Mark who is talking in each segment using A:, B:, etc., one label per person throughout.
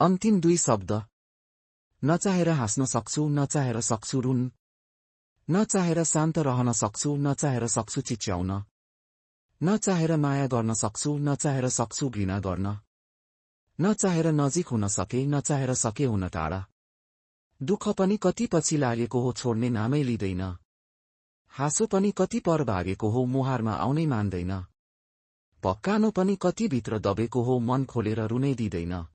A: अन्तिम दुई शब्द। नचाहेर हाँस्न सक्छु, नचाहेर सक्छु रुन। नचाहेर शान्त रहन सक्छु, नचाहेर सक्छु चिच्याउन। नचाहेर माया गर्न सक्छु, नचाहेर सक्छु घृणा गर्न। नचाहेर नजिक हुन सके, नचाहेर सके हुन टाढा। दुःख पनि कति पछि लागेको हो, छोड्ने नामै लिँदैन। हाँसो पनि कति पर भागेको हो, मुहारमा आउनै मान्दैन। भक्कानो पनि कति भित्र दबेको हो, मन खोलेर रुनै दिँदैन।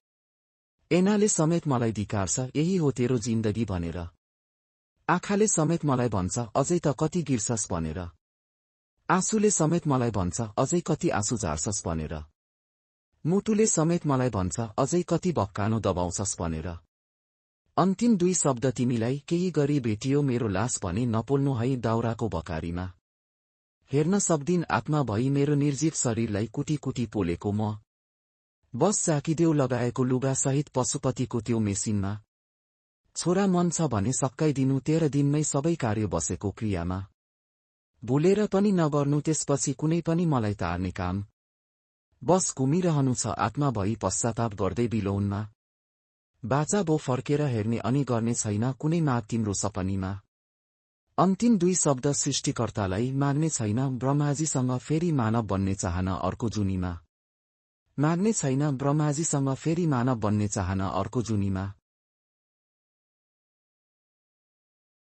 A: ऐनाले समेत मलाई धिक्कार्छ, यही हो तेरो जिन्दगी भनेर। आँखाले समेत मलाई भन्छ, अझै त कति गिर्छस् भनेर। आँसुले समेत मलाई भन्छ, अझै कति आँसु झार्छस् भनेर। मुटुले समेत मलाई भन्छ, अझै कति भक्कानो दबाउँछस् भनेर। अन्तिम दुई शब्द तिमीलाई केही गरी भेटियो मेरो लास भने नपोल्नु है दाउराको बकारीमा। हेर्न सक्दिन आत्मा भई मेरो निर्जीव शरीरलाई कुटी कुटी पोलेको म। बस चाकिदेऊ लगाएको लुगा सहित पशुपतिको त्यो मेसिनमा। छोरा मन छ भने सक्काइदिनु 13 दिनमै सबै कार्य बसेको क्रियामा। भुलेर पनि नगर्नु त्यसपछि कुनै पनि मलाई तार्ने काम। बस घुमिरहनु छ आत्मा भई पश्चाताप गर्दै बिलोनमा। बाचा बो फर्केर हेर्ने अनि गर्ने छैन कुनै माग तिम्रो सपनीमा। अन्तिम दुई शब्द सृष्टिकर्तालाई माग्ने छैन ब्रह्माजीसँग फेरि मानव बन्ने चाहना अर्को जुनीमा। माग्ने छैन ब्रह्माजीसँग फेरि मानव बन्ने चाहना अर्को जुनीमा।